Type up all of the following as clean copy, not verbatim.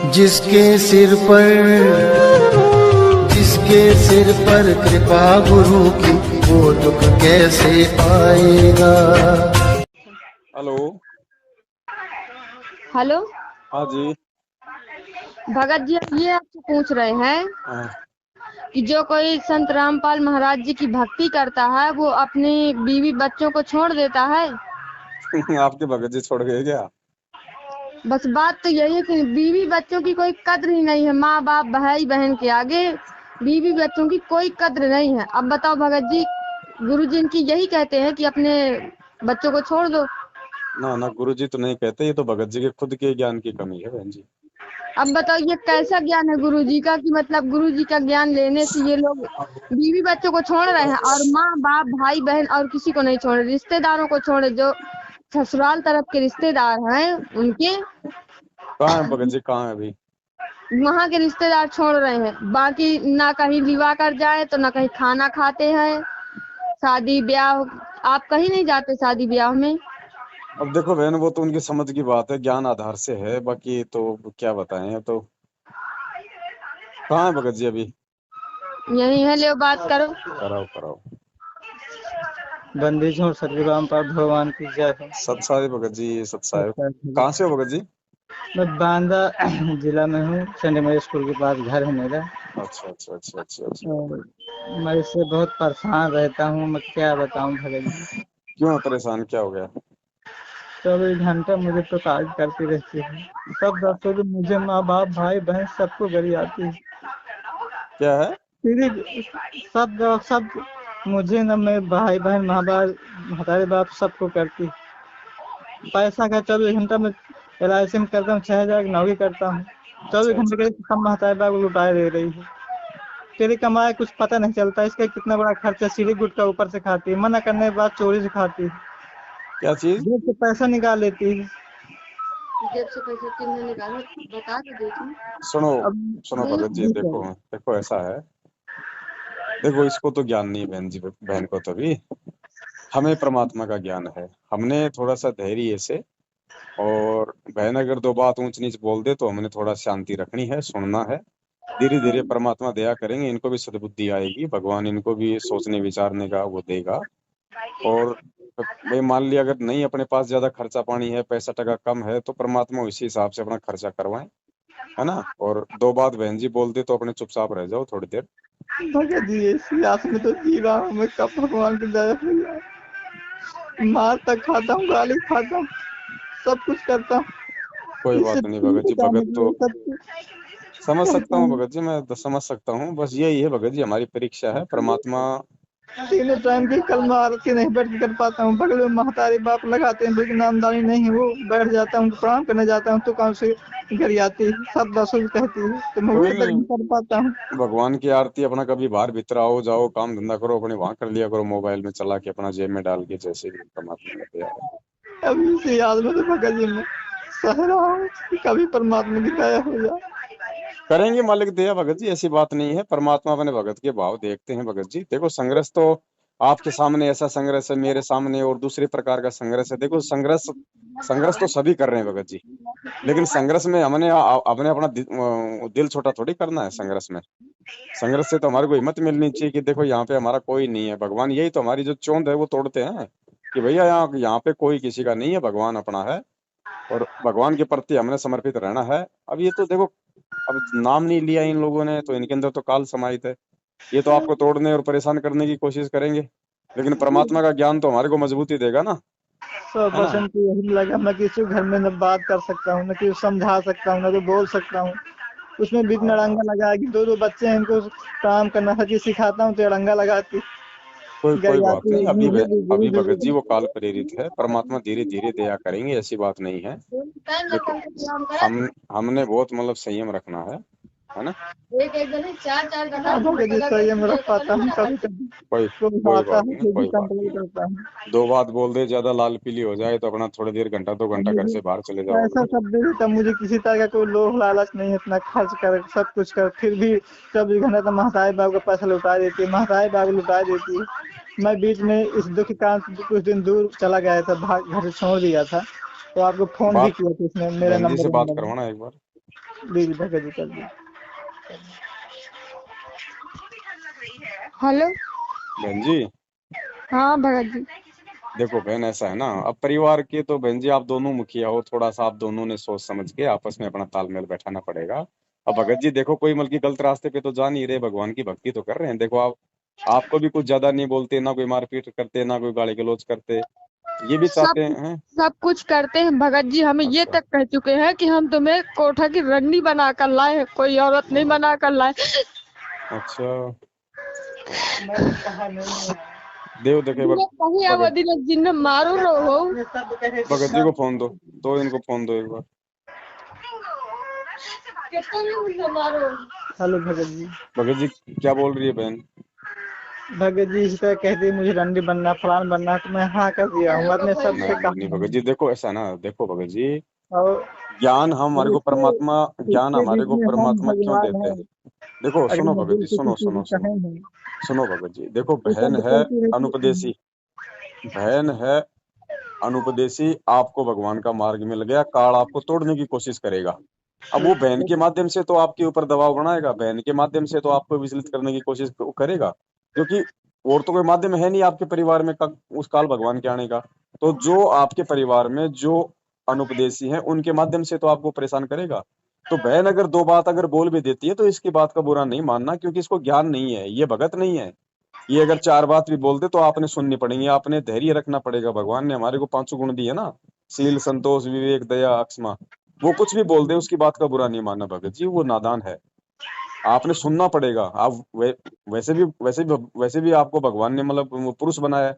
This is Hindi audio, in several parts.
जिसके सिर पर कृपा गुरु की, वो दुख कैसे आएगा। हेलो। हेलो। हाँ जी। भगत जी, ये आपसे पूछ रहे हैं हाँ। कि जो कोई संत रामपाल महाराज जी की भक्ति करता है वो अपनी बीवी बच्चों को छोड़ देता है। आपके भगत जी छोड़ गए क्या? बस बात तो यही है कि बीवी बच्चों की कोई कद्र ही नहीं है। माँ बाप भाई बहन के आगे बीवी बच्चों की कोई कद्र नहीं है। अब बताओ भगत जी, गुरु जी इनकी यही कहते हैं कि अपने बच्चों को छोड़ दो। ना ना, गुरु जी तो नहीं कहते, ये तो भगत जी के खुद के ज्ञान की कमी है बहन जी। अब बताओ ये कैसा ज्ञान है गुरु जी का कि मतलब गुरु जी का ज्ञान लेने से ये लोग बीवी बच्चों को छोड़ रहे हैं और माँ बाप भाई बहन और किसी को नहीं छोड़ रहे, रिश्तेदारों को छोड़े। जो ससुराल तरफ के रिश्तेदार हैं उनके कहाँ है भगत जी, कहाँ है अभी? वहाँ के रिश्तेदार छोड़ रहे हैं। बाकी ना कहीं विवाह कर जाए तो ना कहीं खाना खाते हैं। शादी ब्याह आप कहीं नहीं जाते शादी ब्याह में। अब देखो बहन, वो तो उनकी समझ की बात है, ज्ञान आधार से है, बाकी तो क्या बताएं। तो कहाँ है भगत जी अभी? यही है, ले बात करो। कराओ कराओ। बंदी छोड़ सतगुरु रामपाल भगवान की जय हो। सतसाहिब भगत जी, सतसाहिब। मैं कहाँ से हो भगत जी? बांदा जिला में हूँ। सेंट मेरी स्कूल के पास घर है मेरा। अच्छा अच्छा अच्छा अच्छा अच्छा। और मैं इससे बहुत परेशान रहता हूँ। मैं क्या बताऊँ भगत जी। क्यों परेशान, क्या हो गया? 24 घंटा मुझे प्रताड़ित करती रहती है। सब दसों दिन मुझे माँ बाप भाई बहन सबको गरी आती है। क्या है? सब मुझे न, मेरे भाई बहन माँ बाप हमारे बाप सबको करती। पैसा का 24 घंटा में LIC में करता हूँ, 6,000 की नौकरी करता हूँ। 24 अच्छा घंटे के सब महतारी बाप लुटाए दे रही है। तेरी कमाई कुछ पता नहीं चलता, इसका कितना बड़ा खर्चा सीढ़ी गुटका ऊपर से खाती है, मना करने के बाद चोरी से खाती है, क्या चीज? जेब से पैसा निकाल लेती है। जेब से पैसा किसने निकाला बता दो देखी। सुनो अब सुनो भगत जी, जी देखो सर। देखो ऐसा है। देखो, इसको तो ज्ञान नहीं बहन जी, बहन को तो भी हमें परमात्मा का ज्ञान है। हमने थोड़ा सा धैर्य से, और बहन अगर दो बात ऊंच नीच बोल दे तो हमने थोड़ा शांति रखनी है, सुनना है। धीरे धीरे परमात्मा दया करेंगे, इनको भी सद्बुद्धि आएगी, भगवान इनको भी सोचने विचारने का वो देगा। और भाई मान लिया अगर नहीं अपने पास ज्यादा खर्चा पानी है, पैसा टका कम है, तो परमात्मा उसी हिसाब से अपना खर्चा करवाएं, है ना। और दो बात बहन जी बोल दे तो अपने चुपचाप रह जाओ थोड़ी देर। भगत जी इसी आस में तो जी रहा हूँ मैं, कब भगवान की दया हो जाए। मार तक खाता हूँ, गाली खाता हूँ, सब कुछ करता हूँ। कोई इससे बात नहीं भगत जी, बचाने भगत के तो लिए सब कुछ समझ सकता करता हूँ हूँ। भगत जी, मैं तो समझ सकता हूँ। बस यही है भगत जी, हमारी परीक्षा है। परमात्मा तीनों टाइम की कलमा आरती नहीं बैठ के कर पाता हूँ। बगल में महतारी बाप लगाते हैं, लेकिन नामदानी नहीं है। वो बैठ जाता हूँ, प्रणाम करने जाता हूँ तो काम से घर आती है, सब दसों कहती है, तो मैं वो कोई तक नहीं, नहीं कर पाता हूँ। भगवान की आरती अपना कभी बाहर भीतर आओ जाओ, काम धंधा करो अपने, वहां कर लिया करो, मोबाइल में चला के अपना जेब में डाल के, जैसे भी परमात्मा का तैयार है। अब इसी याद में तो भगत जी में सह रहा हूँ कि कभी परमात्मा की दया हो जाए। करेंगे मालिक दया भगत जी, ऐसी बात नहीं है। परमात्मा अपने भगत के भाव देखते हैं भगत जी। देखो, संघर्ष तो आपके सामने ऐसा संघर्ष है, मेरे सामने और दूसरे प्रकार का संघर्ष है। देखो, संघर्ष संघर्ष तो सभी कर रहे हैं भगत जी, लेकिन संघर्ष में हमने अपना दिल छोटा थोड़ी करना है। संघर्ष में, संघर्ष से तो हमारे को हिम्मत मिलनी चाहिए कि देखो यहाँ पे हमारा कोई नहीं है। भगवान यही तो हमारी जो चोंद है वो तोड़ते हैं कि भैया यहाँ यहाँ पे कोई किसी का नहीं है, भगवान अपना है। और भगवान के प्रति हमने समर्पित रहना है। अब ये तो देखो, अब नाम नहीं लिया इन लोगों ने तो इनके अंदर तो काल समाहित है। ये तो आपको तोड़ने और परेशान करने की कोशिश करेंगे, लेकिन परमात्मा का ज्ञान तो हमारे को मजबूती देगा ना, है ना। 100% तो यही लगा। मैं किसी घर में न बात कर सकता हूँ, न किसी को समझा सकता हूँ, न तो बोल सकता हूँ। उसमें बीच में अड़ंगा लगा कि दो बच्चे हैं, इनको काम करना सच्ची सिखाता हूँ तो अड़ंगा लगाती कोई बात गरियाती नहीं। मुझे भी अभी गुरु भगत जी जी। वो काल प्रेरित है, परमात्मा धीरे धीरे दया करेंगे, ऐसी बात नहीं है। लेकिन हमने बहुत मतलब संयम रखना है ना। एक एक जने चार चार हाँ भगत जी सही है, मैं रख पाता हूँ कभी कभी। कोई कोई आता बात है नहीं, फिर भी कोई बात कंट्रोल नहीं। करता हूँ। दो बात बोल दे, ज्यादा लाल पीली हो जाए तो अपना थोड़ी देर, घंटा दो अब घंटा घर मुझे से बाहर चले जाओ पैसा अगले। सब दे देता, मुझे किसी तरह का कोई लोभ लालच नहीं है। इतना खर्च कर सब कुछ कर फिर भी 24 घंटा तो महतारी बाबू का पैसा लुटा देती है, महतारी बाबू लुटा देती है। मैं बीच में इस दुख के कारण कुछ दिन दूर चला गया था, घर से छोड़ दिया था, तो आपको फोन भी बात किया था, इसने मेरा बहन जी से नंबर बात नंबर करवाना एक बार। प्लीज भगत जी कर दीजिए। हेलो। बहन जी हाँ भगत जी। देखो बहन, ऐसा है ना, अब परिवार के तो बहन जी आप दोनों मुखिया हो, थोड़ा सा आप दोनों ने सोच समझ के आपस में अपना तालमेल बैठाना पड़ेगा। अब भगत जी देखो, कोई मतलब की गलत रास्ते पे तो जा नहीं रहे, भगवान की भक्ति तो कर रहे हैं। देखो आप, आपको भी कुछ ज्यादा नहीं बोलते, ना कोई मारपीट करते, ना कोई गाली गलौज करते, ये भी सब चाहते हैं। सब कुछ करते हैं भगत जी, हमें ये अच्छा तक कह चुके हैं कि हम तुम्हें कोठा की रंडी बना कर लाए हैं, कोई औरत नहीं बना कर लाए। अच्छा, मैंने कहा नहीं है। देव देखे एक बार। जिन्हें कहीं भगत अवधि में जिन्हें मारो रहो। ये सब कहे थे भगत जी को फोन दो, तो इनको फोन दो एक बार। कितने भी उन्हें मारो। हेलो भगत जी। भगत जी क्या बोल रही है बहन? भगत जी इस तरह कहती है मुझे रंडी बनना फलान बनना, तो मैं हाँ कर दिया हूँ, आपने सबसे नहीं नहीं नहीं कहा भगत जी, देखो ऐसा ना, देखो भगत जी, और ज्ञान हमारे को इसके परमात्मा, ज्ञान इसके हमारे बीच को में हम परमात्मा क्यों भगवान देते हैं। हैं? देखो अगर सुनो मैं भगत दिल जी, से सुनो किसी सुनो को सुनो, कहे हैं सुनो भगत जी, देखो ये बहन शब्द है कहती रहती अनुपदेशी, अनुपदेशी, आपको भगवान का मार्ग मिल गया, काल आपको तोड़ने की कोशिश करेगा। अब वो बहन के माध्यम से तो आपके ऊपर दबाव बनाएगा, बहन के माध्यम से तो आपको विचलित करने की कोशिश करेगा, क्योंकि और तो कोई माध्यम है नहीं आपके परिवार में उस काल भगवान के आने का। तो जो आपके परिवार में जो अनुपदेशी हैं उनके माध्यम से तो आपको परेशान करेगा। तो बहन अगर दो बात अगर बोल भी देती है तो इसकी बात का बुरा नहीं मानना, क्योंकि इसको ज्ञान नहीं है, ये भगत नहीं है। ये अगर चार बात भी बोल दे तो आपने सुननी पड़ेगी, आपने धैर्य रखना पड़ेगा। भगवान ने हमारे को पांचों गुण दिए ना, शील, संतोष, विवेक, दया, अक्षमा। वो कुछ भी बोल दे उसकी बात का बुरा नहीं मानना भगत जी, वो नादान है। आपने सुनना पड़ेगा। आप वैसे भी आपको भगवान ने मतलब वो पुरुष बनाया है,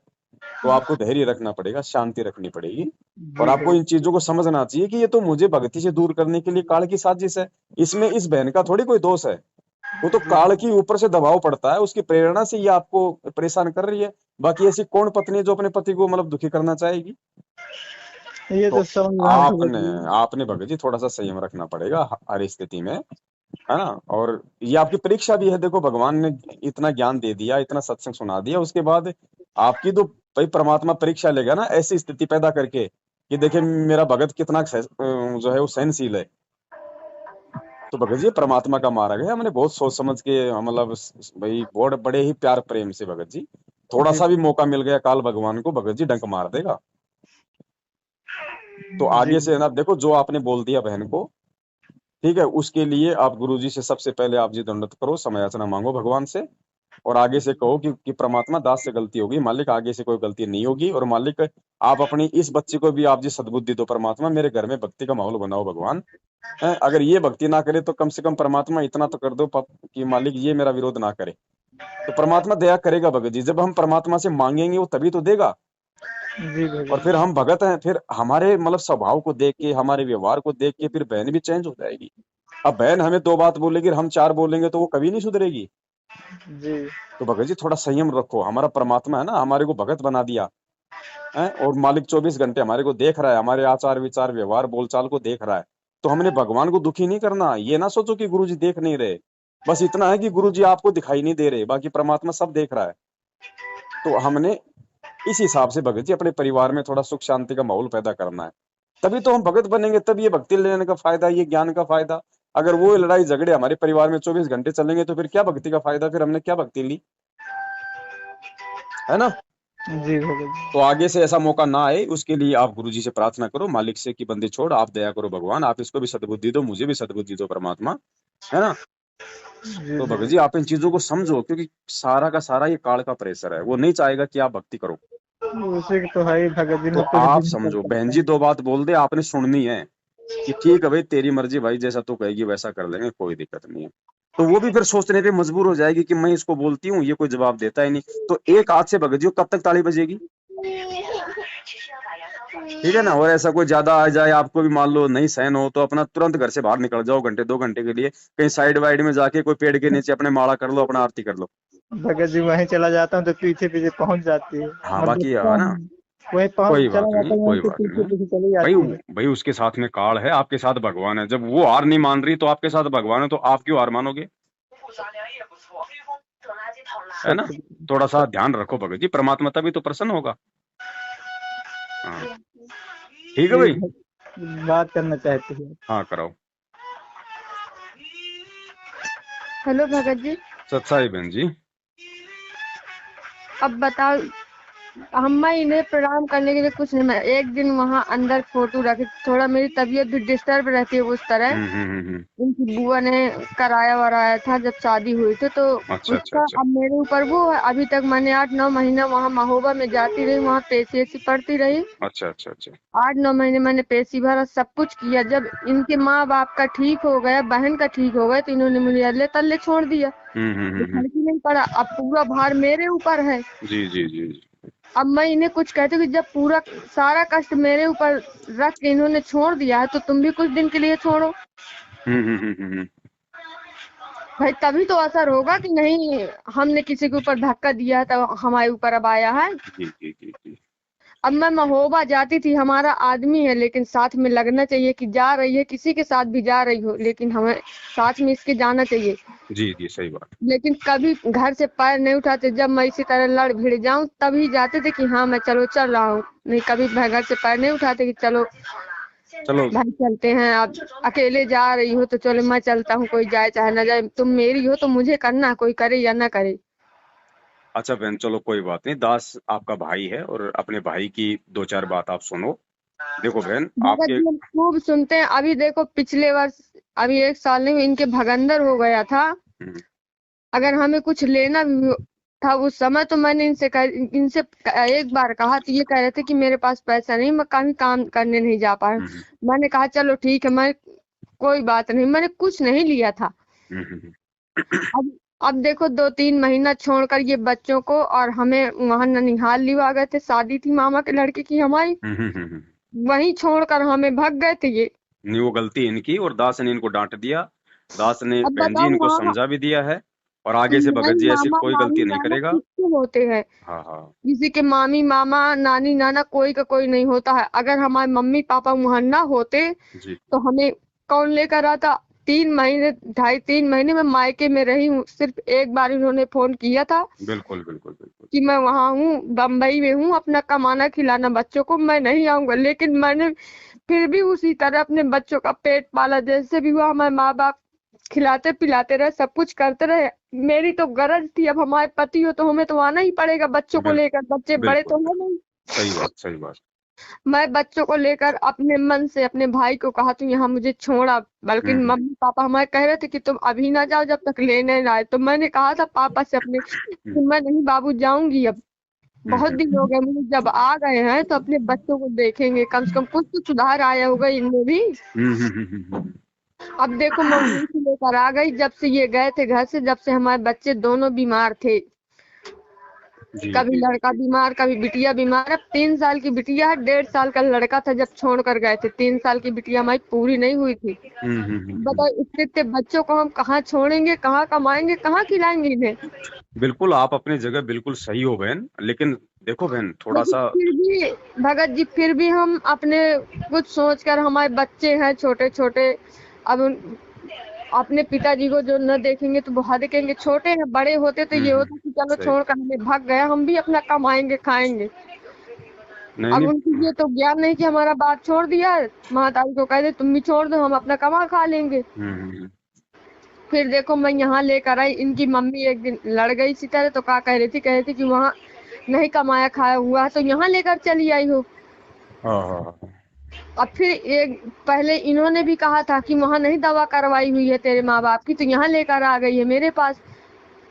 तो आपको धैर्य रखना पड़ेगा, शांति रखनी पड़ेगी। और जी आपको भगत इन चीजों को समझना चाहिए कि ये तो मुझे भक्ति से दूर करने के लिए काल की साजिश है। इसमें इस बहन का थोड़ी कोई दोष है, वो तो काल की ऊपर से दबाव पड़ता है, उसकी प्रेरणा से ये आपको परेशान कर रही है। बाकी ऐसी कौन पत्नी है जो अपने पति को मतलब दुखी करना चाहेगी? ये तो तो समझ रहा हूँ भगत आपने जी। आपने भगत जी थोड़ा सा संयम रखना पड़ेगा हर स्थिति में, है ना। और ये आपकी परीक्षा भी है। देखो भगवान ने इतना ज्ञान दे दिया, इतना सत्संग सुना दिया, उसके बाद आपकी तो भाई परमात्मा परीक्षा लेगा ना, ऐसी स्थिति पैदा करके कि देखिए मेरा भगत कितना जो है वो सहनशील है। तो भगत जी परमात्मा का मार्ग है, हमने बहुत सोच समझ के मतलब भाई बहुत बड़े ही प्यार प्रेम से भगत जी, थोड़ा जी सा भी मौका मिल गया काल भगवान को, भगत जी डंक मार देगा। तो जी आगे से है ना, देखो जो आपने बोल दिया बहन को, ठीक है, उसके लिए आप गुरुजी से सबसे पहले आप जी दंडवत करो, समय याचना मांगो भगवान से। और आगे से कहो कि परमात्मा दास से गलती होगी, मालिक आगे से कोई गलती नहीं होगी, और मालिक आप अपनी इस बच्चे को भी आप जी सद्बुद्धि दो परमात्मा, मेरे घर में भक्ति का माहौल बनाओ भगवान। अगर ये भक्ति ना करे तो कम से कम परमात्मा इतना तो कर दो कि मालिक ये मेरा विरोध ना करे। तो परमात्मा दया करेगा भगत जी, जब हम परमात्मा से मांगेंगे वो तभी तो देगा। जी और भगत फिर हम भगत हैं, फिर हमारे मतलब स्वभाव को देख के, हमारे व्यवहार को देख के फिर बहन भी चेंज हो जाएगी। अब बहन हमें दो बात बोलेगी, हम चार बोलेंगे तो वो कभी नहीं सुधरेगी। जी तो भगत जी थोड़ा संयम रखो, हमारा परमात्मा है ना, हमारे को भगत बना दिया है, और मालिक 24 घंटे हमारे को देख रहा है, हमारे आचार विचार व्यवहार बोलचाल को देख रहा है। तो हमने भगवान को दुखी नहीं करना। ये ना सोचो कि गुरुजी देख नहीं रहे, बस इतना है कि गुरुजी आपको दिखाई नहीं दे रहे, बाकी परमात्मा सब देख रहा है। तो हमने इस हिसाब से भगत जी अपने परिवार में थोड़ा सुख शांति का माहौल पैदा करना है, तभी तो हम भगत बनेंगे, तब ये भक्ति लेने का फायदा, ये ज्ञान का फायदा। अगर वो लड़ाई झगड़े हमारे परिवार में 24 घंटे चलेंगे तो फिर क्या भक्ति का फायदा, फिर हमने क्या भक्ति ली, है ना। जी भगत तो आगे से ऐसा मौका ना आए उसके लिए आप गुरुजी से प्रार्थना करो, मालिक से कि बंदी छोड़, आप दया करो भगवान, आप इसको भी सद्बुद्धि दो, मुझे भी सद्बुद्धि दो परमात्मा, है ना। जी तो भगत भगत जी आप इन चीजों को समझो, क्योंकि सारा का सारा ये काल का प्रेशर है, वो नहीं चाहेगा कि आप भक्ति करो। उसी तो है ही भगत जी, तो मैं कुछ भी आप नहीं कर समझो, बहन सकता। जी दो बात बोल दे, आपने सुननी है कि ठीक है भाई तेरी मर्जी भाई, जैसा तू कहेगी वैसा कर लेंगे, कोई दिक्कत नहीं है। तो वो भी फिर सोचने पे मजबूर हो जाएगी कि मैं इसको बोलती हूँ ये कोई जवाब देता ही नहीं, तो एक हाथ से भगत जी कब तक ताली बजेगी, ठीक है ना। और ऐसा कोई ज्यादा आ जाए, आपको भी मान लो नहीं सहन हो, तो अपना तुरंत घर से बाहर निकल जाओ, घंटे 2 घंटे के लिए कहीं साइड वाइड में जाके कोई पेड़ के नीचे अपने माला कर लो, अपना आरती कर लो। भगत जी वहीं चला जाता हूँ तो पीछे पीछे पहुंच जाती है, हाँ मैं बाकी देखता है ना, हूँ वहीं पहुंच कोई बात चला नहीं, जाता हूँ, वहीं कोई से बात पीछे नहीं पीछे चली भाई। जाती है। भाई उसके साथ में काल है, आपके साथ भगवान है, जब वो हार नहीं मान रही तो आपके साथ भगवान है, तो आप क्यों हार मानोगे, है ना। सत्य थोड़ा सा ध्यान रखो भगत जी, परमात्मा तभी तो प्रसन्न होगा। हाँ ठीक है जी भाई। बात करना चाहती है। हाँ कराओ। हेलो भगत जी। सत्साई बहन जी। अब बताओ, हम इन्हें प्रणाम करने के लिए कुछ नहीं, मैं एक दिन वहाँ अंदर फोटो रखी, थोड़ा मेरी तबीयत भी डिस्टर्ब रहती है उस तरह। हम्म। उनकी बुआ ने कराया वराया था जब शादी हुई थी, तो अच्छा अच्छा उसका अच्छा अब मेरे ऊपर वो है। अभी तक मैंने 8-9 महीना वहाँ महोबा में जाती रही, वहाँ पेशी ऐसी पड़ती रही। अच्छा अच्छा अच्छा। 8-9 महीने मैंने पेशी भरा, सब कुछ किया। जब इनके माँ बाप का ठीक हो गया, बहन का ठीक हो गया, तो इन्होंने मुझे अल्ले तल्ले छोड़ दिया। ये हम्म। फर्क ही नहीं पड़ा, अब पूरा भार मेरे ऊपर है। जी जी जी जी। अब मैं इन्हें कुछ कहती हूँ कि जब पूरा सारा कष्ट मेरे ऊपर रख के इन्होंने छोड़ दिया है, तो तुम भी कुछ दिन के लिए छोड़ो। हम्म। भाई तभी तो असर होगा कि नहीं हमने किसी के ऊपर धक्का दिया तो हमारे ऊपर अब आया है। जी जी जी जी अब मैं महोबा जाती थी, हमारा आदमी है, लेकिन साथ में लगना चाहिए कि जा रही है, किसी के साथ भी जा रही हो, लेकिन हमें साथ में इसके जाना चाहिए। जी जी सही बात। लेकिन कभी घर से पैर नहीं उठाते, जब मैं इसी तरह लड़ भिड़ जाऊं तभी जाते थे कि हाँ मैं चलो चल रहा हूँ, नहीं कभी मैं घर से पैर नहीं उठाते कि चलो चलो। भाई चलते हैं। अब अकेले जा रही हो तो चलो मैं चलता हूँ, कोई जाए चाहे ना जाए, तुम मेरी हो तो मुझे करना, कोई करे या ना करे। अच्छा बहन चलो कोई बात नहीं, दास आपका भाई है और अपने भाई की दो चार बात आप सुनो। देखो बहन भगत आपके। जी हम खूब सुनते हैं। अभी देखो पिछले वर्ष, अभी 1 साल नहीं, इनके भगंदर हो गया था। हम्म अगर हमें कुछ लेना भी था उस समय, तो मैंने इनसे एक बार कहा, तो ये कह रहे थे कि मेरे पास पैसा नहीं, मैं कहीं काम करने नहीं जा पा हम्म रहा। मैंने कहा चलो ठीक है, मैं कोई बात नहीं, मैंने कुछ नहीं लिया था। हम्म। अब अब देखो 2-3 महीना छोड़कर ये बच्चों को और हमें वहां ननिहाल लिवा गए थे, शादी थी मामा के लड़के की हमारी, हम्म। वहीं छोड़कर हमें भाग गए थे ये। नहीं वो गलती इनकी, और दास ने इनको डांट दिया। दास ने अब बहन जी बताओ इनको वहाँ समझा भी दिया है, और आगे से नहीं, भगत जी ऐसी मामा कोई मामी गलती नहीं नाना करेगा। किसके होते हैं? हाँ हाँ। किसी के मामी मामा नानी नाना कोई का कोई नहीं होता है। अगर हमारे मम्मी पापा वहां ना होते जी। तो हमें कौन लेकर आता? 3 महीने, 2.5-3 महीने में मायके में रही हूँ, सिर्फ एक बार इन्होंने फोन किया था बिल्कुल बिल्कुल बिल्कुल। कि मैं वहां हूँ, बम्बई में हूँ, अपना कमाना खिलाना बच्चों को, मैं नहीं आऊंगा। लेकिन मैंने फिर भी उसी तरह अपने बच्चों का पेट पाला, जैसे भी हुआ हमारे माँ बाप खिलाते पिलाते रहे, सब कुछ करते रहे। मेरी तो गरज थी, अब हमारे पति हो तो हमें तो आना ही पड़ेगा बच्चों को बिल्कुल लेकर, बच्चे बड़े बिल्कुल तो है बिल्कुल। नहीं। सही बात सही बात। मैं बच्चों को लेकर अपने मन से अपने भाई को कहा तू यहाँ मुझे छोड़ा, बल्कि हम्म। मम्मी पापा हमारे कह रहे थे कि तुम अभी ना जाओ जब तक लेने ना आए। तो मैंने कहा था पापा से अपने हम्म कि मैं नहीं बाबू जाऊंगी अब, बहुत दिन हो गए मुझे, जब आ गए हैं तो अपने बच्चों को देखेंगे, कम से कम कुछ तो सुधार आया होगा इनमें भी। अब देखो मैं वहीं से लेकर आ गई, जब से ये गए थे घर से, जब से हमारे बच्चे दोनों बीमार थे, जी कभी जी। लड़का बीमार कभी बिटिया बीमार। अब 3 साल की बिटिया है, 1.5 साल का लड़का था जब छोड़ कर गए थे, 3 साल की बिटिया हमारी पूरी नहीं हुई थी। बताओ इतने इतने बच्चों को हम कहाँ छोड़ेंगे, कहाँ कमाएंगे, कहाँ खिलाएंगे इन्हें? बिल्कुल आप अपनी जगह बिल्कुल सही हो बहन, लेकिन देखो बहन थोड़ा लेकिन सा। फिर भी भगत जी, फिर भी हम अपने कुछ सोचकर, हमारे बच्चे हैं छोटे छोटे, अब अपने पिताजी को जो न देखेंगे तो बहुत देखेंगे, छोटे हैं, बड़े होते तो ये होता कि चलो सही। छोड़कर हमें भाग गया, हम भी अपना कमाएंगे खाएंगे। नहीं अब उनकी नहीं। ये तो ज्ञान नहीं कि हमारा बाप छोड़ दिया है, महातारी को कह दे तुम भी छोड़ दो, हम अपना कमा खा लेंगे। हम्म। फिर देखो मैं यहाँ लेकर आई, इनकी मम्मी एक दिन लड़ गई इसी तरह, तो क्या कह रही थी कि वहाँ नहीं कमाया खाया हुआ है तो यहाँ लेकर चली आई हो। हाँ हाँ हाँ। अब फिर एक पहले इन्होंने भी कहा था कि वहाँ नहीं दवा करवाई हुई है तेरे माँ बाप की, तो यहाँ लेकर आ गई है मेरे पास।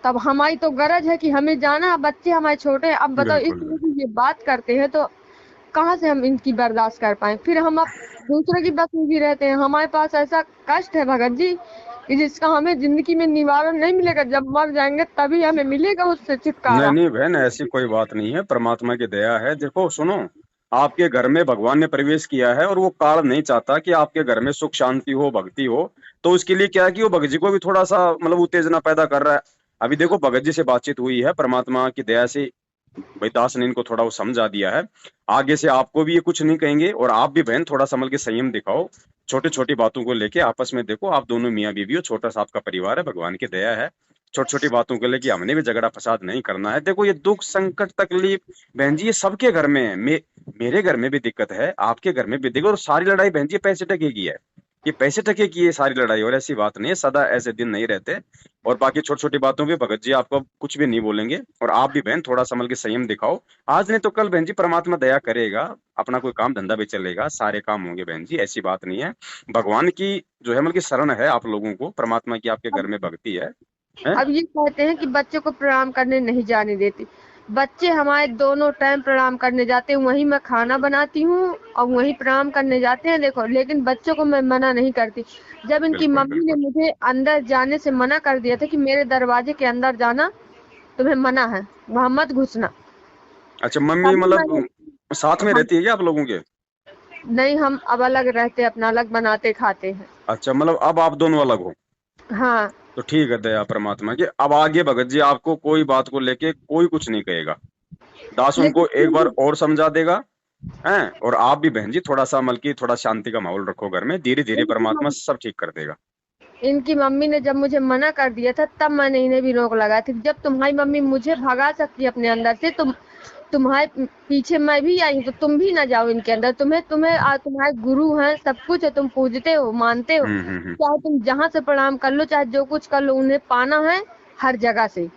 तब हमारी तो गरज है कि हमें जाना, बच्चे हमारे छोटे हैं। अब बताओ इस बिल्कुल तरह बिल्कुल। की ये बात करते हैं तो कहाँ से हम इनकी बर्दाश्त कर पाए? फिर हम अब दूसरे की बस में भी रहते हैं। हमारे पास ऐसा कष्ट है भगत जी कि जिसका हमें जिंदगी में निवारण नहीं मिलेगा, जब मर जाएंगे तभी हमें मिलेगा उससे नहीं छुटकारा। नहीं बहन ऐसी कोई बात नहीं है, परमात्मा की दया है। देखो सुनो, आपके घर में भगवान ने प्रवेश किया है और वो काल नहीं चाहता कि आपके घर में सुख शांति हो भक्ति हो। तो उसके लिए क्या है कि वो भगत जी को भी थोड़ा सा मतलब उत्तेजना पैदा कर रहा है। अभी देखो भगत जी से बातचीत हुई है, परमात्मा की दया से भाई दास ने इनको थोड़ा वो समझा दिया है। आगे से आपको भी ये कुछ नहीं कहेंगे, और आप भी बहन थोड़ा संभल के संयम दिखाओ। छोटी छोटी बातों को लेके आपस में देखो, आप दोनों मियाँ बीवी हो, छोटा सा आपका परिवार है, भगवान की दया है। छोटी छोटी बातों को लेके हमने भी झगड़ा फसाद नहीं करना है। देखो ये दुख संकट तकलीफ बहन जी ये सबके घर में है। मेरे घर में भी दिक्कत है, आपके घर में भी दिक्कत, और सारी लड़ाई बहन जी पैसे टकेगी है। ये पैसे टके की ये सारी लड़ाई, और ऐसी बात नहीं है, सदा ऐसे दिन नहीं रहते। और बाकी छोटी छोटी बातों पे भगत जी आपको कुछ भी नहीं बोलेंगे। और आप भी बहन थोड़ा संभल के संयम दिखाओ, आज नहीं तो कल बहन जी परमात्मा दया करेगा, अपना कोई काम धंधा भी चलेगा, सारे काम होंगे बहन जी, ऐसी बात नहीं है। भगवान की जो है मतलब की शरण है आप लोगों को, परमात्मा की आपके घर में भक्ति है। अब ये कहते हैं कि बच्चों को प्रणाम करने नहीं जाने देती। बच्चे हमारे दोनों टाइम प्रणाम करने जाते हैं, वहीं मैं खाना बनाती हूँ और वहीं प्रणाम करने जाते हैं, देखो। लेकिन बच्चों को मैं मना नहीं करती। जब इनकी बिल्कुल मम्मी ने बिल्कुल। मुझे अंदर जाने से मना कर दिया था कि मेरे दरवाजे के अंदर जाना तुम्हें मना है, वहां मत घुसना, अच्छा, मम्मी तभी मैंने। मतलब साथ में हम रहती है क्या आप लोगों के? नहीं, हम अब अलग रहते, अपना अलग बनाते खाते हैं। अच्छा, मतलब अब आप दोनों अलग हो? हाँ। तो ठीक है, दया परमात्मा की। अब आगे भगत जी आपको कोई बात को लेके कोई कुछ नहीं कहेगा, दास लेकिन उनको एक फिर बार भी और समझा देगा। हैं, और आप भी बहन जी थोड़ा सा मतलब थोड़ा शांति का माहौल रखो घर में, धीरे धीरे इनकी परमात्मा मम- सब ठीक कर देगा। इनकी मम्मी ने जब मुझे मना कर दिया था, तब मैंने इन्हें भी रोक लगाई थी। जब तुम्हारी मम्मी मुझे भगा सकती है अपने अंदर से, तुम्हारे पीछे मैं भी आई हूँ, तो तुम भी ना जाओ इनके अंदर। तुम्हारे गुरु हैं, सब कुछ है, तुम पूजते हो, मानते हो, हम्म। चाहे तुम जहाँ से प्रणाम कर लो, चाहे जो कुछ कर लो, उन्हें पाना है हर जगह से।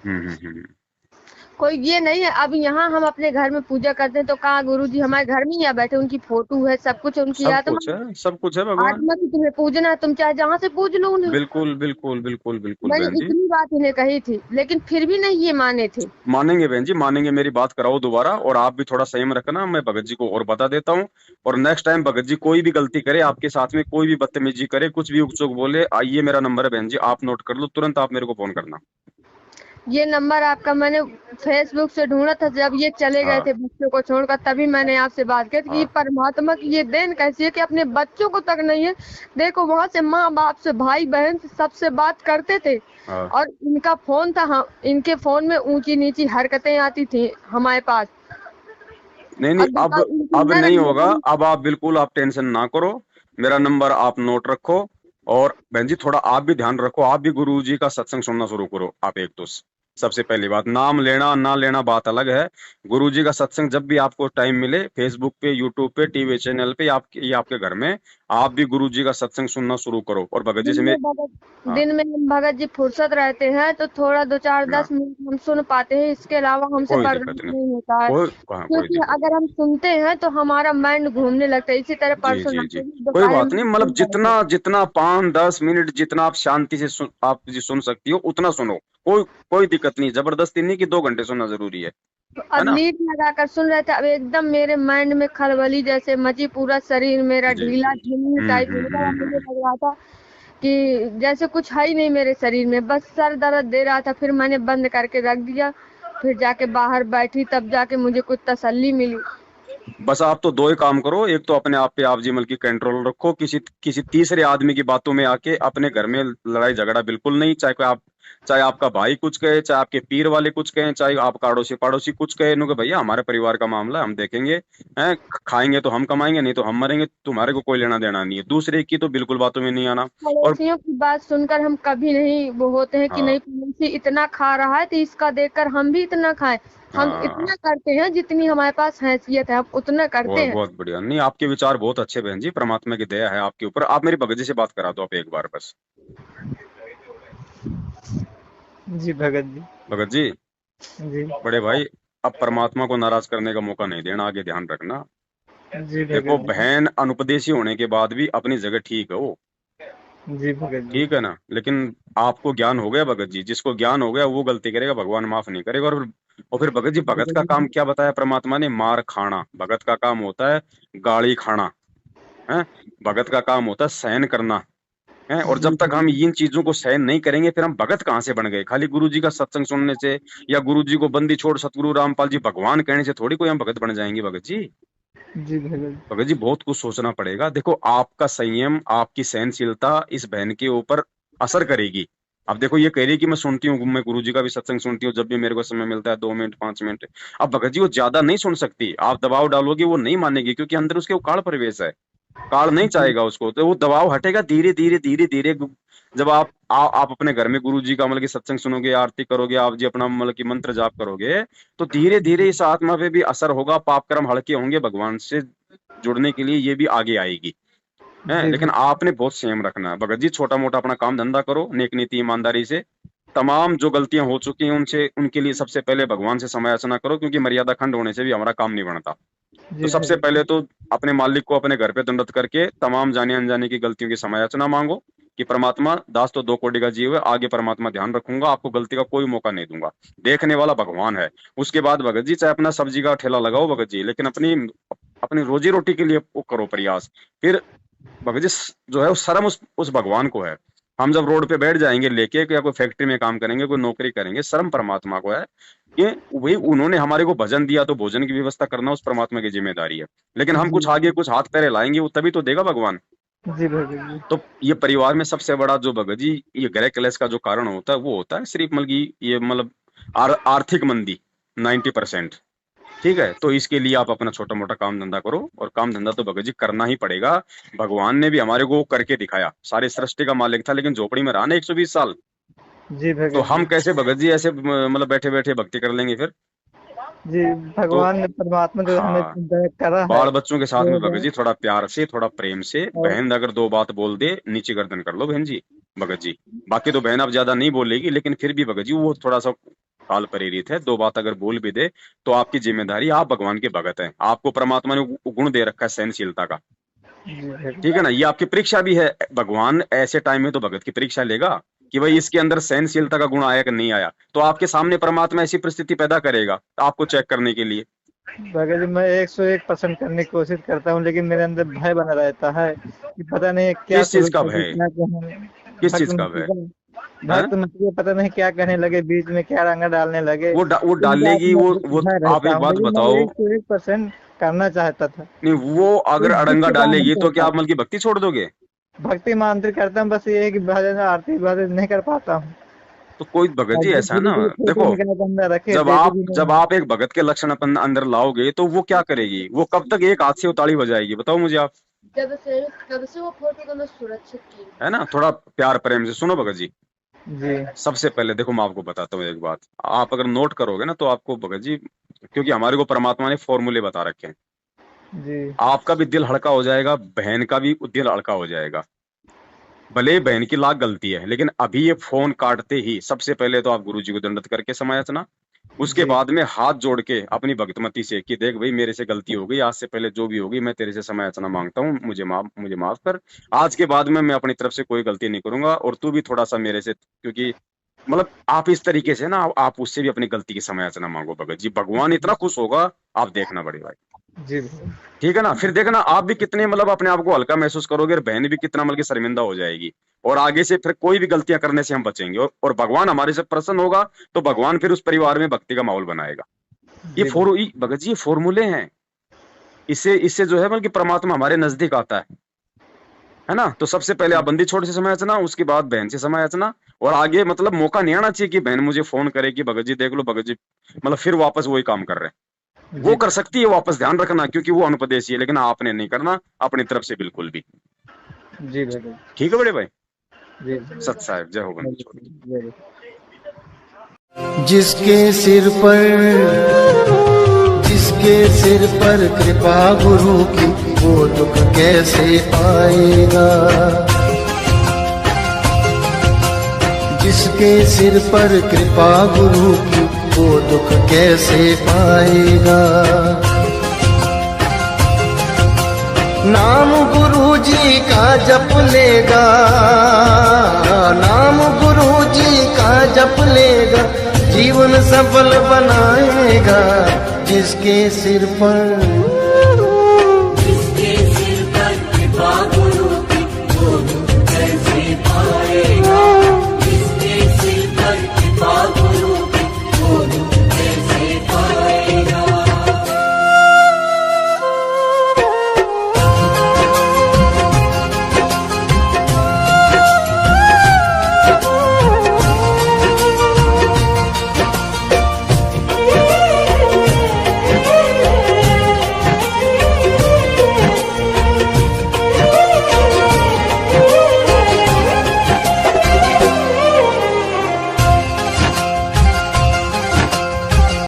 हम्म। कोई ये नहीं है। अब यहाँ हम अपने घर में पूजा करते हैं, तो कहाँ गुरुजी हमारे घर में ही आ बैठे, उनकी फोटो है, सब कुछ है, उनकी सब आत्मा। कुछ है, सब कुछ है भगवान। आत्मा की तुम्हें पूजना है, तुम चाहे जहाँ से पूज लो उन्हें। बिल्कुल बिल्कुल बिल्कुल बिल्कुल मैंने बहन जी। इतनी बात इन्हें कही थी, लेकिन फिर भी नहीं ये माने थे। मानेंगे बहन जी, मानेंगे, मेरी बात कराओ दोबारा, और आप भी थोड़ा संयम रखना, मैं भगत जी को और बता देता हूँ। और नेक्स्ट टाइम भगत जी कोई भी गलती करे आपके साथ में, कोई भी बदतमीजी करे, कुछ भी उकचुक बोले, आइए मेरा नंबर है बहन जी, आप नोट कर लो, तुरंत आप मेरे को फोन करना। ये नंबर आपका मैंने फेसबुक से ढूंढा था, जब ये चले गए हाँ थे बच्चों को छोड़कर, तभी मैंने आपसे बात की थी कि हाँ परमात्मा की ये देन कैसी है कि अपने बच्चों को तक नहीं है। देखो, वहां से माँ बाप से, भाई बहन से, सबसे बात करते थे। हाँ। और इनका फोन था, हाँ, इनके फोन में ऊंची नीची हरकतें आती थी हमारे पास। नहीं नहीं, और बताओ, इनकी अब न नहीं रही होगा। है। अब आप बिल्कुल आप टेंशन ना करो, मेरा नंबर आप नोट रखो। और बहन जी थोड़ा आप भी ध्यान रखो, आप भी गुरु जी का सत्संग सुनना शुरू करो। आप एक तो सबसे पहली बात, नाम लेना ना लेना बात अलग है। गुरु जी का सत्संग जब भी आपको टाइम मिले, फेसबुक पे, यूट्यूब पे, टीवी चैनल पे, ये आपके घर में, आप भी गुरु जी का सत्संग सुनना शुरू करो। और भगत जी से मैं, हाँ दिन में हम भगत जी फुर्सत रहते हैं तो थोड़ा 2 4 हाँ, 10 मिनट हम सुन पाते हैं, इसके अलावा हमसे कोई बर्दाश्त दिक्कत नहीं, नहीं होता है। कोई, हाँ, कोई क्योंकि दिक्कत। अगर हम सुनते हैं तो हमारा माइंड घूमने लगता है। इसी तरह जी परसों जी जी, नाते भी कोई दोपहर बात में नहीं, मतलब सुन रहे जितना थे। जितना 5-10 मिनट जितना आप शांति से आप जी सुन सकती हो उतना सुनो। कोई कोई दिक्कत नहीं, जबरदस्ती नहीं कि 2 घंटे सुनना जरूरी तो है अब ना? लीड लगाकर सुन रहे थे, अब एकदम मेरे माइंड में खलबली जैसे मची, पूरा शरीर मेरा जी ढीला जी। ढीली टाइप हो गया। मुझे लग रहा था कि जैसे कुछ है ही नहीं मेरे शरीर में, बस सर दर्द दे रहा था। फिर मैंने बंद करके रख दिया, फिर जाके बाहर बैठी, तब जाके मुझे कुछ तसल्ली मिली। बस आप तो दो ही काम करो, एक तो अपने आप पे आप जी की कंट्रोल रखो, किसी किसी तीसरे आदमी की बातों में आके अपने घर में लड़ाई झगड़ा बिल्कुल नहीं। चाहे आपका भाई कुछ कहे, चाहे आपके पीर वाले कुछ कहें, चाहे आपका अड़ोसी पड़ोसी कुछ कहे, नो कि भैया हमारे परिवार का मामला है, हम देखेंगे, हैं, खाएंगे तो हम कमाएंगे, नहीं तो हम मरेंगे, तुम्हारे को कोई लेना देना नहीं है, दूसरे की तो बिल्कुल बातों में नहीं आना। और पड़ोसियों की बात सुनकर हम कभी नहीं वो होते हैं कि हाँ नहीं, पड़ोसी इतना खा रहा है तो इसका देखकर हम भी इतना खाएं। हम हाँ, इतना करते हैं जितनी हमारे पास हैसियत है, हम उतना करते बहुत हैं। बहुत बढ़िया, नहीं आपके विचार बहुत अच्छे बहन जी, परमात्मा की दया है आपके ऊपर। आप मेरी भगत जी से बात करा दो आप एक बार बस। जी भगत जी। भगत जी, जी। बड़े भाई, अब परमात्मा को नाराज करने का मौका नहीं देना, आगे ध्यान रखना। जी देखो, भगत जी। बहन अनुपदेशी होने के बाद भी अपनी जगह ठीक है वो, जी भगत जी। ठीक है ना, लेकिन आपको ज्ञान हो गया भगत जी, जिसको ज्ञान हो गया वो गलती करेगा, भगवान माफ नहीं करेगा। और फिर भगत जी, भगत का काम क्या बताया परमात्मा ने? मार खाना। भगत का काम होता है गाली खाना, है। भगत का काम होता है सहन करना, है। और जी जब तक भगत हम जी। इन चीजों को सहन नहीं करेंगे, फिर हम भगत कहाँ से बन गए? खाली गुरु जी का सत्संग सुनने से, या गुरु जी को बंदी छोड़ सतगुरु रामपाल जी भगवान कहने से थोड़ी कोई हम भगत बन जाएंगे भगत जी। जी भगत भगत जी बहुत कुछ सोचना पड़ेगा। देखो, आपका संयम, आपकी सहनशीलता इस बहन के ऊपर असर करेगी। अब देखो, ये कह रही है कि मैं सुनती हूँ, मैं गुरु जी का भी सत्संग सुनती हूँ जब भी मेरे को समय मिलता है, 2 मिनट 5 मिनट। अब भगत जी वो ज्यादा नहीं सुन सकती, आप दबाव डालोगे वो नहीं मानेगी, क्योंकि अंदर उसके वो काल प्रवेश है, काल नहीं जी। चाहेगा उसको, तो वो दबाव हटेगा धीरे धीरे धीरे धीरे। जब आप अपने घर में गुरु जी का मतलब कि सत्संग सुनोगे, आरती करोगे, आप जी अपना मतलब कि मंत्र जाप करोगे, तो धीरे धीरे इस आत्मा पे भी असर होगा, पाप कर्म हल्के होंगे, भगवान से जुड़ने के लिए ये भी आगे आएगी। है, जी लेकिन आपने बहुत संयम रखना है भगत जी। छोटा मोटा अपना काम धंधा करो नेक नीति ईमानदारी से। तमाम जो गलतियां हो चुकी हैं उनसे उनके लिए सबसे पहले भगवान से समय याचना करो, क्योंकि मर्यादा खंड होने से भी हमारा काम नहीं बनता। तो जी सबसे भगत पहले तो अपने मालिक को अपने घर पे दंडवत करके तमाम जाने अनजाने की गलतियों की समय याचना मांगो कि परमात्मा, दास तो 2 कोटि का जीव है, आगे परमात्मा ध्यान रखूंगा, आपको गलती का कोई मौका नहीं दूंगा। देखने वाला भगवान है। उसके बाद भगत जी चाहे अपना सब्जी का ठेला लगाओ भगत जी, लेकिन अपनी अपनी रोजी रोटी के लिए वो करो प्रयास। फिर भगत जी जो है वो शर्म उस भगवान को है। हम जब रोड पे बैठ जाएंगे लेके या कोई फैक्ट्री में काम करेंगे, कोई नौकरी करेंगे, शर्म परमात्मा को है कि वही उन्होंने हमारे को भजन दिया तो भोजन की व्यवस्था करना उस परमात्मा की जिम्मेदारी है। लेकिन हम कुछ आगे कुछ हाथ पैरे लाएंगे वो तभी तो देगा भगवान। जी भगत जी। तो ये परिवार में सबसे बड़ा जो भगत जी ये गृह क्लेश का जो कारण होता है वो होता है सिर्फ मतलब की ये मतलब आर्थिक मंदी 90%। ठीक है, तो इसके लिए आप अपना छोटा मोटा काम धंधा करो, और काम धंधा तो भगत जी करना ही पड़ेगा। भगवान ने भी हमारे को करके दिखाया, सारी सृष्टि का मालिक था लेकिन झोपड़ी में रहा ना 120 साल। जी तो भगत हम जी। कैसे भगत जी ऐसे मतलब बैठे बैठे भक्ति कर लेंगे फिर। जी तो भगवान ने परमात्मा जो हमें हाँ, दया करा है बाल बच्चों के साथ में वो भगत जी थोड़ा प्यार से थोड़ा प्रेम से, और बहन अगर 2 बात बोल दे नीचे गर्दन कर लो बहन जी भगत जी। बाकी तो बहन अब ज्यादा नहीं बोलेगी, लेकिन फिर भी भगत जी वो थोड़ा सा काल प्रेरित है, 2 बात अगर बोल भी दे तो आपकी जिम्मेदारी, आप भगवान के भगत हैं, आपको परमात्मा ने गुण दे रखा है सहनशीलता का। जी भगत ठीक है ना, ये आपकी परीक्षा भी है। भगवान ऐसे टाइम में तो भगत की परीक्षा लेगा कि भाई इसके अंदर सहनशीलता का गुण आया कि नहीं आया। तो आपके सामने परमात्मा ऐसी परिस्थिति पैदा करेगा आपको चेक करने के लिए। भगत जी। मैं 101% करने की कोशिश करता हूँ, लेकिन मेरे अंदर भय बना रहता है कि पता नहीं क्या किस चीज शुरू का कर दूं, भय? क्या कहूं। किस भक्त चीज का भय? भक्त हैं? मुझे पता नहीं क्या कहने लगे, बीच में क्या रंगा डालने लगे, वो इन बात डालेगी में वो भय आप रहता एक हूँ, बात लेकिन मैं बताओ। 101% करना चाहता था। नहीं, वो अगर एक जिद अड़ंगा के काम नहीं डालेगी तो क्या करता। आप मतलब की भक्ति छोड़ दोगे? भक्ति में आंतरिक करता हूँ, बस ये है कि भजन आरती भजन नहीं कर पाता हूँ। तो कोई भगत और जी जो ऐसा है धीरे ना, धीरे छोटे देखो निकाय अंदर रखे जब देखे आप भी जब नहीं। आप एक भगत के लक्षण अपन अंदर लाओगे तो वो क्या करेगी, वो कब तक एक हाथ से उताड़ी हो जाएगी बताओ मुझे आप। जब से वो फोटो को मैं सुरक्षित की। है ना, थोड़ा प्यार प्रेम से सुनो भगत जी। जी सबसे पहले देखो मैं आपको बताता हूँ एक बात, आप अगर नोट करोगे ना तो आपको भगत जी, क्योंकि हमारे को परमात्मा ने फॉर्मूले बता रखे हैं, जी आपका भी दिल हल्का हो जाएगा, बहन का भी दिल हल्का हो जाएगा। भले ही बहन की लाख गलती है, लेकिन अभी ये फोन काटते ही सबसे पहले तो आप गुरु जी को दंडवत करके समय याचना, उसके जी बाद में हाथ जोड़ के अपनी भक्तमती से कि देख भाई मेरे से गलती हो गई, आज से पहले जो भी होगी मैं तेरे से समय याचना मांगता हूँ, मुझे माफ कर। आज के बाद में मैं अपनी तरफ से कोई गलती नहीं करूंगा, और तू भी थोड़ा सा मेरे से, क्योंकि मतलब आप इस तरीके से ना आप उससे भी अपनी गलती की समय याचना मांगो भगत जी, भगवान इतना खुश होगा आप देखना बड़े भाई। जी ठीक है ना, फिर देखना आप भी कितने मतलब अपने आप को हल्का महसूस करोगे, और बहन भी कितना मतलब की शर्मिंदा हो जाएगी, और आगे से फिर कोई भी गलतियां करने से हम बचेंगे, और भगवान हमारे से प्रसन्न होगा, तो भगवान फिर उस परिवार में भक्ति का माहौल बनाएगा। ये भगत जी ये फॉर्मूले हैं, इससे इससे जो है बल्कि परमात्मा हमारे नजदीक आता है ना। तो सबसे पहले आप बंदी छोड़ से समय याचना, उसके बाद बहन से समय याचना, और आगे मतलब मौका नहीं आना चाहिए कि बहन मुझे फोन करे कि भगत जी देख लो भगत जी मतलब फिर वापस वही काम कर रहे हैं। वो कर सकती है वापस, ध्यान रखना, क्योंकि वो अनुपदेशी है, लेकिन आपने नहीं करना अपनी तरफ से बिल्कुल भी। जी भगत ठीक है बड़े भाई। जी सत साहब जय हो बंदी छोड़। जी जिसके सिर पर कृपा गुरु की वो दुख कैसे पाएगा। जिसके सिर पर कृपा गुरु की वो दुख कैसे पाएगा। नाम गुरु जी का जप लेगा, नाम गुरु जी का जप लेगा, जीवन सफल बनाएगा। जिसके सिर पर कृपा गुरु की वो दुख कैसे पाए।